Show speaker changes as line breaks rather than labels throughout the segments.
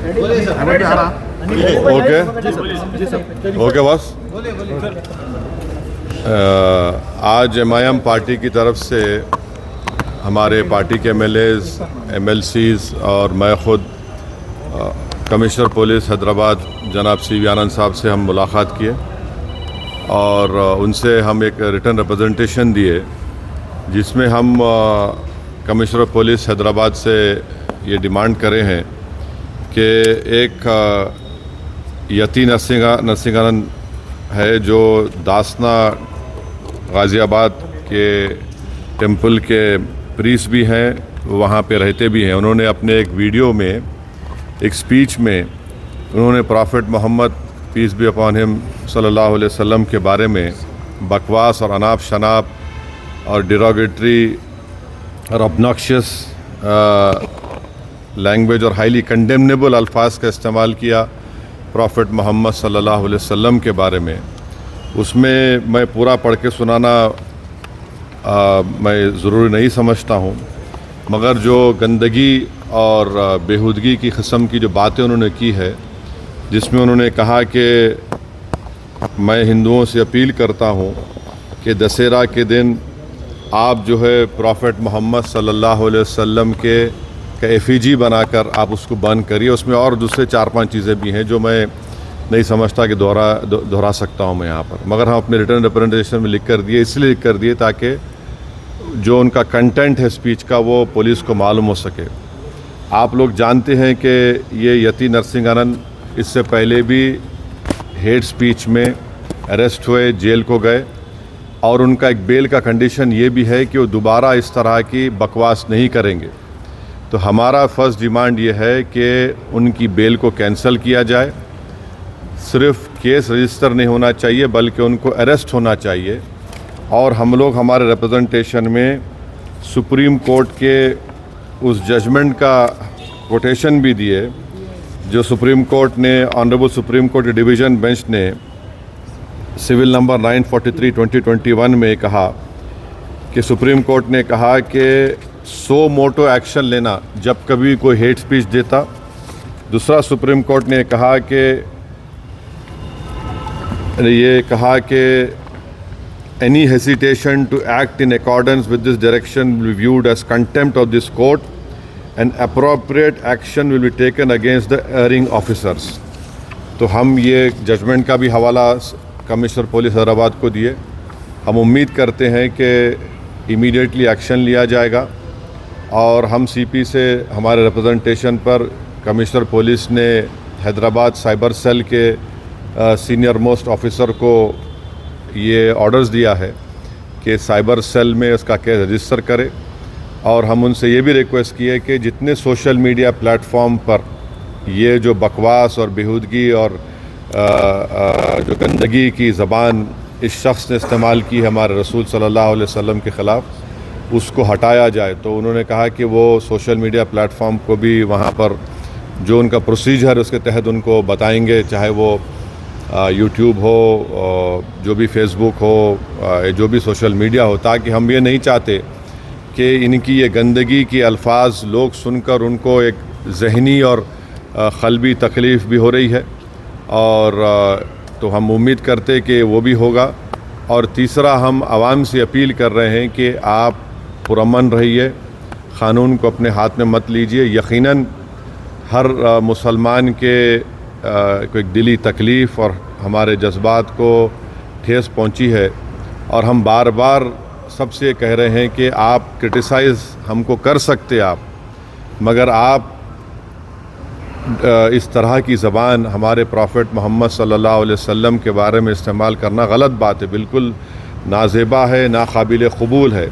Okay okay boss. आज MIM party की तरफ से हमारे पार्टी के MLAs, MLCs और मैं ख़ुद कमिश्नर पुलिस हैदराबाद जनाब CV आनंद साहब से हम मुलाकात किए और उनसे हम एक रिटन रिप्रेजेंटेशन दिए जिसमें हम कमिश्नर पुलिस हैदराबाद से ये डिमांड करे हैं कि एक यती नरसिंहानंद है जो दासना गाज़ियाबाद के टेंपल के प्रीस्ट भी हैं, वहाँ पे रहते भी हैं। उन्होंने अपने एक वीडियो में, एक स्पीच में उन्होंने prophet Muhammad peace be upon him सल्लल्लाहु अलैहि वसल्लम के बारे में बकवास और अनाप शनाप और डिरोगेटरी और ऑब्नॉक्शियस लैंग्वेज और हाईली कंडेमनेबल अल्फाज का इस्तेमाल किया प्रॉफिट मोहम्मद सल्लल्लाहु अलैहि वसल्लम के बारे में। उसमें मैं पूरा पढ़ के सुनाना मैं ज़रूरी नहीं समझता हूँ, मगर जो गंदगी और बेहूदगी की किस्म की जो बातें उन्होंने की है, जिसमें उन्होंने कहा कि मैं हिंदुओं से अपील करता हूँ कि दशहरा के दिन आप जो है प्रॉफिट मोहम्मद सल्लल्लाहु अलैहि वसल्लम के एफिजी बनाकर आप उसको बर्न करिए। उसमें और दूसरे 4-5 चीज़ें भी हैं जो मैं नहीं समझता कि दोहरा सकता हूँ मैं यहाँ पर, मगर हम अपने रिटर्न रिप्रेजेंटेशन में लिख कर दिए, इसलिए लिख कर दिए ताकि जो उनका कंटेंट है स्पीच का वो पुलिस को मालूम हो सके। आप लोग जानते हैं कि ये यती नरसिंहानंद इससे पहले भी हेट स्पीच में अरेस्ट हुए, जेल को गए और उनका एक बेल का कंडीशन ये भी है कि वो दोबारा इस तरह की बकवास नहीं करेंगे। तो हमारा फर्स्ट डिमांड ये है कि उनकी बेल को कैंसिल किया जाए। सिर्फ केस रजिस्टर नहीं होना चाहिए बल्कि उनको अरेस्ट होना चाहिए। और हम लोग हमारे रिप्रेजेंटेशन में सुप्रीम कोर्ट के उस जजमेंट का कोटेशन भी दिए जो सुप्रीम कोर्ट ने, honourable supreme court division bench ने सिविल नंबर 943/2021 में कहा कि सुप्रीम कोर्ट ने कहा कि सो मोटो एक्शन लेना जब कभी कोई हेट स्पीच देता। दूसरा सुप्रीम कोर्ट ने कहा कि any hesitation to act in accordance with this direction will be viewed as contempt of this court and appropriate action will be taken against the erring officers. तो हम ये judgement का भी हवाला कमिश्नर पुलिस हैदराबाद को दिए। हम उम्मीद करते हैं कि इमीडिएटली एक्शन लिया जाएगा और हम CP से हमारे रिप्रेजेंटेशन पर कमिश्नर पुलिस ने हैदराबाद साइबर सेल के सीनियर मोस्ट ऑफिसर को ये ऑर्डर्स दिया है कि साइबर सेल में इसका केस रजिस्टर करे। और हम उनसे ये भी रिक्वेस्ट किए कि जितने सोशल मीडिया प्लेटफॉर्म पर ये जो बकवास और बेहूदगी और जो गंदगी की ज़बान इस शख्स ने इस्तेमाल की है हमारे रसूल सल्लल्लाहु अलैहि वसल्लम के ख़िलाफ़, उसको हटाया जाए। तो उन्होंने कहा कि वो सोशल मीडिया प्लेटफॉर्म को भी वहाँ पर जो उनका प्रोसीजर है उसके तहत उनको बताएंगे, चाहे वो यूट्यूब हो, जो भी फेसबुक हो, जो भी सोशल मीडिया हो, ताकि हम ये नहीं चाहते कि इनकी ये गंदगी की अल्फाज लोग सुनकर उनको एक जहनी और क़ल्बी तकलीफ़ भी हो रही है। और तो हम उम्मीद करते कि वो भी होगा। और तीसरा, हम आवाम से अपील कर रहे हैं कि आप पुरअमन रहिए, क़ानून को अपने हाथ में मत लीजिए। यकीनन हर मुसलमान के को एक दिली तकलीफ़ और हमारे जज्बात को ठेस पहुंची है और हम बार बार सबसे कह रहे हैं कि आप क्रिटिसाइज़ हमको कर सकते आप, मगर आप इस तरह की ज़बान हमारे प्रॉफिट मोहम्मद सल्लल्लाहु अलैहि वसल्लम के बारे में इस्तेमाल करना गलत बात है, बिल्कुल नाज़ेबा है, नाकाबिल क़बूल है।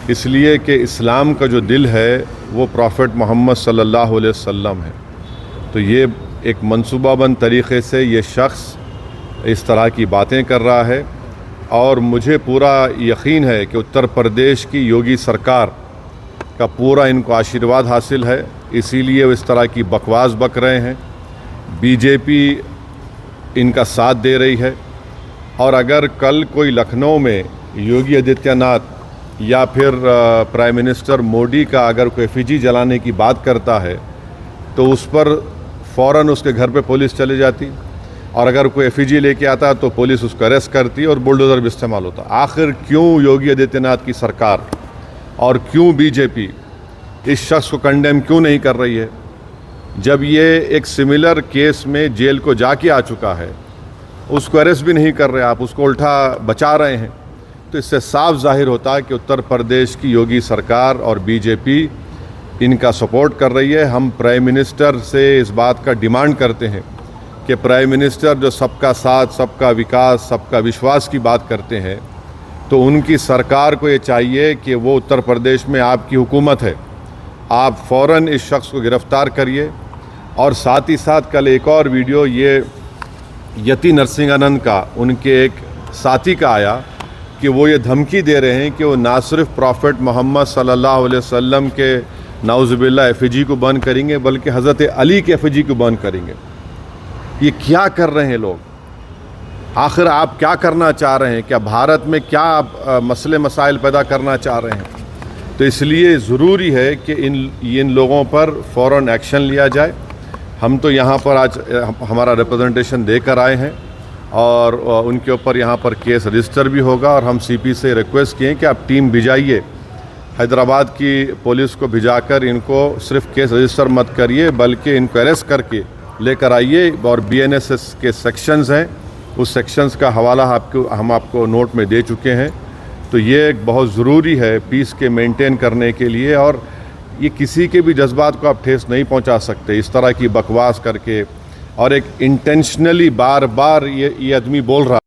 इसलिए कि इस्लाम का जो दिल है वो प्रॉफिट मोहम्मद सल्लल्लाहु अलैहि वसल्लम है। तो ये एक मंसूबाबंद तरीक़े से ये शख्स इस तरह की बातें कर रहा है और मुझे पूरा यकीन है कि उत्तर प्रदेश की योगी सरकार का पूरा इनको आशीर्वाद हासिल है, इसीलिए वो इस तरह की बकवास बक रहे हैं। बीजेपी इनका साथ दे रही है और अगर कल कोई लखनऊ में योगी आदित्यनाथ या फिर प्राइम मिनिस्टर मोदी का अगर कोई एफिजी जलाने की बात करता है तो उस पर फ़ौरन उसके घर पे पुलिस चली जाती, और अगर कोई एफईजी लेके आता तो पुलिस उसको अरेस्ट करती और बुलडोज़र भी इस्तेमाल होता। आखिर क्यों योगी आदित्यनाथ की सरकार और क्यों बीजेपी इस शख्स को कंडेम क्यों नहीं कर रही है? जब ये एक सिमिलर केस में जेल को जाके आ चुका है, उसको अरेस्ट भी नहीं कर रहे आप, उसको उल्टा बचा रहे हैं। तो इससे साफ जाहिर होता है कि उत्तर प्रदेश की योगी सरकार और बीजेपी इनका सपोर्ट कर रही है। हम प्राइम मिनिस्टर से इस बात का डिमांड करते हैं कि प्राइम मिनिस्टर जो सबका साथ, सबका विकास, सबका विश्वास की बात करते हैं, तो उनकी सरकार को ये चाहिए कि वो उत्तर प्रदेश में आपकी हुकूमत है, आप फ़ौरन इस शख्स को गिरफ़्तार करिए। और साथ ही साथ कल एक और वीडियो ये यति नरसिंहानंद का, उनके एक साथी का आया कि वो ये धमकी दे रहे हैं कि वो ना सिर्फ प्रॉफेट मोहम्मद सल्लल्लाहु अलैहि वसल्लम के नाउज़ुबिल्लाह एफईजी को बंद करेंगे, बल्कि हज़रत अली के एफईजी को बंद करेंगे। ये क्या कर रहे हैं लोग? आखिर आप क्या करना चाह रहे हैं? क्या भारत में क्या आप मसले मसाइल पैदा करना चाह रहे हैं? तो इसलिए ज़रूरी है कि इन लोगों पर फ़ौरन एक्शन लिया जाए। हम तो यहाँ पर आज हमारा रिप्रेजेंटेशन देकर आए हैं और उनके ऊपर यहाँ पर केस रजिस्टर भी होगा, और हम सीपी से रिक्वेस्ट किए कि आप टीम भिजाइए, हैदराबाद की पुलिस को भिजाकर इनको सिर्फ केस रजिस्टर मत करिए, बल्कि इनको अरेस्ट करके लेकर आइए। और बीएनएसएस के सेक्शंस हैं, उस सेक्शंस का हवाला हम आपको नोट में दे चुके हैं। तो ये एक बहुत ज़रूरी है पीस के मेंटेन करने के लिए, और ये किसी के भी जज्बात को आप ठेस नहीं पहुंचा सकते इस तरह की बकवास करके। और एक इंटेंशनली बार बार ये आदमी बोल रहा